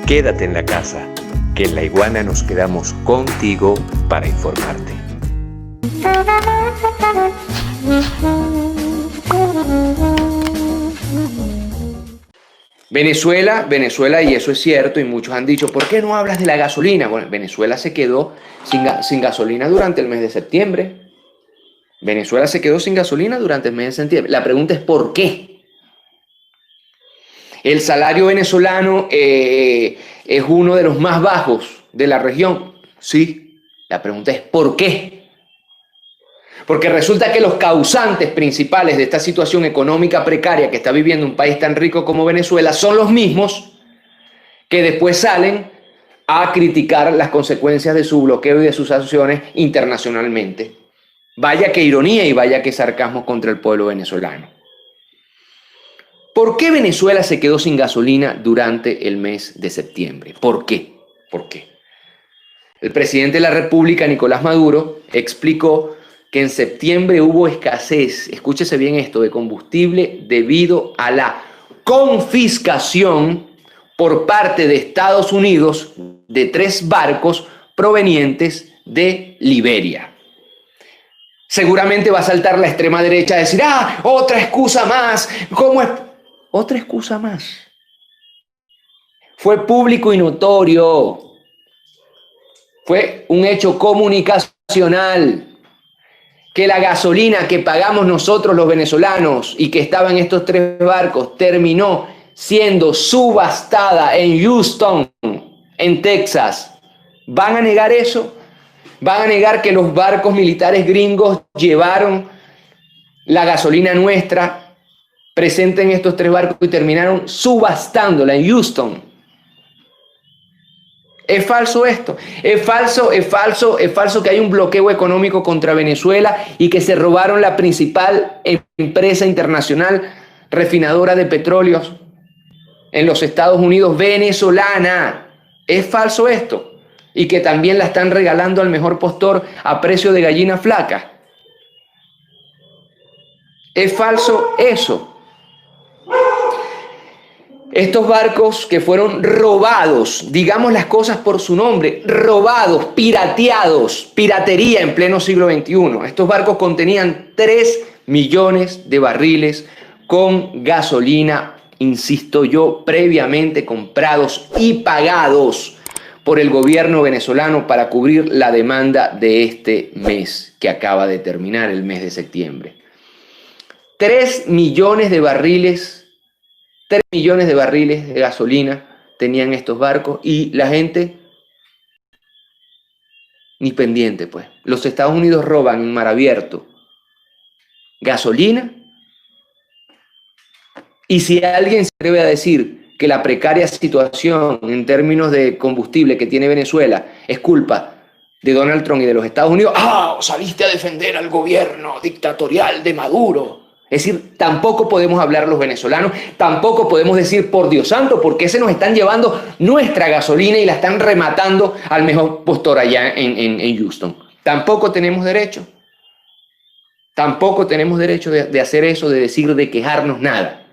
Quédate en la casa, que en La Iguana nos quedamos contigo para informarte. Venezuela, y eso es cierto, y muchos han dicho, ¿por qué no hablas de la gasolina? Bueno, Venezuela se quedó sin gasolina durante el mes de septiembre. Venezuela se quedó sin gasolina durante el mes de septiembre. La pregunta es ¿por qué? El salario venezolano es uno de los más bajos de la región. Sí, la pregunta es ¿por qué? Porque resulta que los causantes principales de esta situación económica precaria que está viviendo un país tan rico como Venezuela son los mismos que después salen a criticar las consecuencias de su bloqueo y de sus sanciones internacionalmente. Vaya que ironía y vaya que sarcasmo contra el pueblo venezolano. ¿Por qué Venezuela se quedó sin gasolina durante el mes de septiembre? ¿Por qué? ¿Por qué? El presidente de la República, Nicolás Maduro, explicó que en septiembre hubo escasez, escúchese bien esto, de combustible debido a la confiscación por parte de Estados Unidos de 3 barcos provenientes de Liberia. Seguramente va a saltar la extrema derecha a decir, otra excusa más. ¿Cómo es? Otra excusa más. Fue público y notorio. Fue un hecho comunicacional que la gasolina que pagamos nosotros los venezolanos y que estaba en estos 3 barcos terminó siendo subastada en Houston, en Texas. ¿Van a negar eso? ¿Van a negar que los barcos militares gringos llevaron la gasolina nuestra presente en estos 3 barcos y terminaron subastándola en Houston? ¿Es falso esto? ¿Es falso que hay un bloqueo económico contra Venezuela y que se robaron la principal empresa internacional refinadora de petróleos en los Estados Unidos, venezolana? ¿Es falso esto? Y que también la están regalando al mejor postor a precio de gallina flaca. ¿Es falso eso? Estos barcos que fueron robados, digamos las cosas por su nombre, robados, pirateados, piratería en pleno siglo XXI. Estos barcos contenían 3 millones de barriles con gasolina, insisto yo, previamente comprados y pagados por el gobierno venezolano para cubrir la demanda de este mes que acaba de terminar, el mes de septiembre. 3 millones de barriles de gasolina tenían estos barcos y la gente ni pendiente, pues. Los Estados Unidos roban en mar abierto gasolina y si alguien se atreve a decir que la precaria situación en términos de combustible que tiene Venezuela es culpa de Donald Trump y de los Estados Unidos, saliste a defender al gobierno dictatorial de Maduro. Es decir, tampoco podemos hablar los venezolanos, tampoco podemos decir por Dios santo, porque se nos están llevando nuestra gasolina y la están rematando al mejor postor allá en Houston. Tampoco tenemos derecho. Tampoco tenemos derecho de hacer eso, de decir, de quejarnos, nada.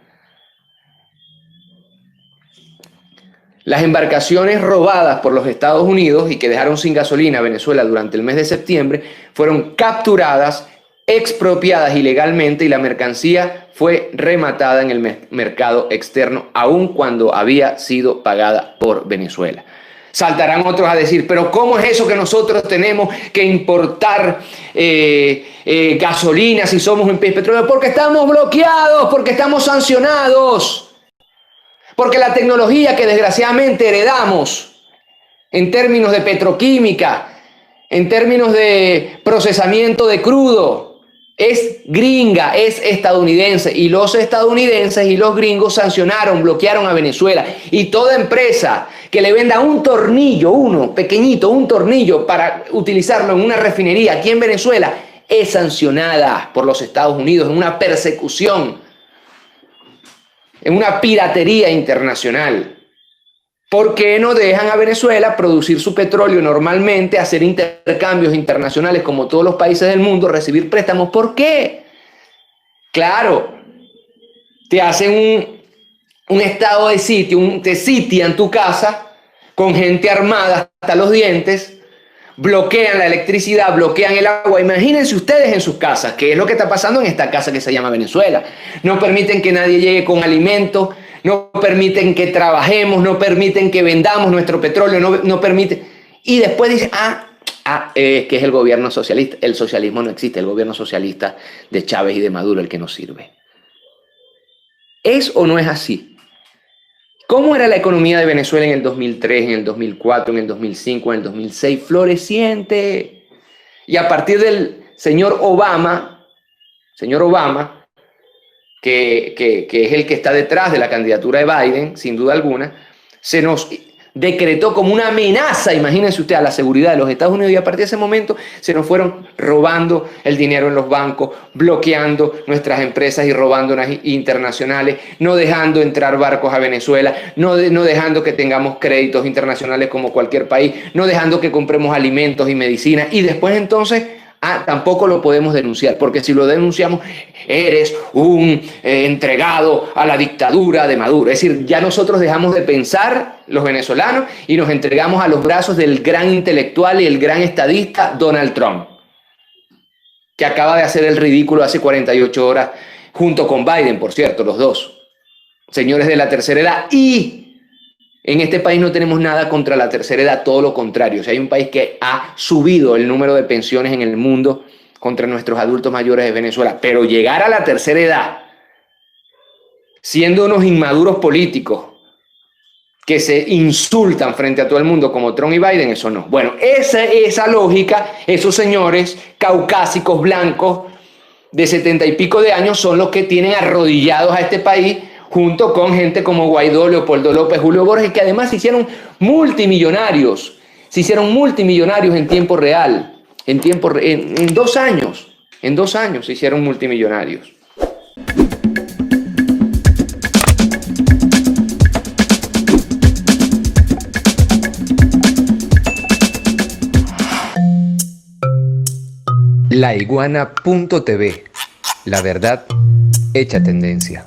Las embarcaciones robadas por los Estados Unidos y que dejaron sin gasolina a Venezuela durante el mes de septiembre fueron capturadas, expropiadas ilegalmente y la mercancía fue rematada en el mercado externo, aun cuando había sido pagada por Venezuela. Saltarán otros a decir, pero ¿cómo es eso que nosotros tenemos que importar gasolina si somos un país petrolero? Porque estamos bloqueados, porque estamos sancionados, porque la tecnología que desgraciadamente heredamos en términos de petroquímica, en términos de procesamiento de crudo, es gringa, es estadounidense, y los estadounidenses y los gringos sancionaron, bloquearon a Venezuela, y toda empresa que le venda un tornillo, uno pequeñito, un tornillo para utilizarlo en una refinería aquí en Venezuela, es sancionada por los Estados Unidos en una persecución, en una piratería internacional. ¿Por qué no dejan a Venezuela producir su petróleo normalmente, hacer intercambios internacionales como todos los países del mundo, recibir préstamos? ¿Por qué? Claro, te hacen un estado de sitio, te sitian tu casa con gente armada hasta los dientes, bloquean la electricidad, bloquean el agua. Imagínense ustedes en sus casas, qué es lo que está pasando en esta casa que se llama Venezuela. No permiten que nadie llegue con alimentos, no permiten que trabajemos, no permiten que vendamos nuestro petróleo, no permiten. Y después dicen, que es el gobierno socialista. El socialismo no existe, el gobierno socialista de Chávez y de Maduro el que nos sirve. ¿Es o no es así? ¿Cómo era la economía de Venezuela en el 2003, en el 2004, en el 2005, en el 2006? Floreciente. Y a partir del señor Obama, que es el que está detrás de la candidatura de Biden, sin duda alguna, se nos decretó como una amenaza, imagínense usted, a la seguridad de los Estados Unidos, y a partir de ese momento se nos fueron robando el dinero en los bancos, bloqueando nuestras empresas y robándolas internacionales, no dejando entrar barcos a Venezuela, no dejando que tengamos créditos internacionales como cualquier país, no dejando que compremos alimentos y medicinas, y después entonces tampoco lo podemos denunciar, porque si lo denunciamos, eres un entregado a la dictadura de Maduro. Es decir, ya nosotros dejamos de pensar, los venezolanos, y nos entregamos a los brazos del gran intelectual y el gran estadista Donald Trump, que acaba de hacer el ridículo hace 48 horas, junto con Biden, por cierto, los dos, señores de la tercera edad. Y en este país no tenemos nada contra la tercera edad, todo lo contrario. O sea, hay un país que ha subido el número de pensiones en el mundo contra nuestros adultos mayores de Venezuela. Pero llegar a la tercera edad, siendo unos inmaduros políticos que se insultan frente a todo el mundo como Trump y Biden, eso no. Bueno, esa lógica, esos señores caucásicos blancos de 70 y pico de años son los que tienen arrodillados a este país, junto con gente como Guaidó, Leopoldo López, Julio Borges, que además se hicieron multimillonarios. Se hicieron multimillonarios en tiempo real. En 2 años. En 2 años se hicieron multimillonarios. Laiguana.tv. La verdad hecha tendencia.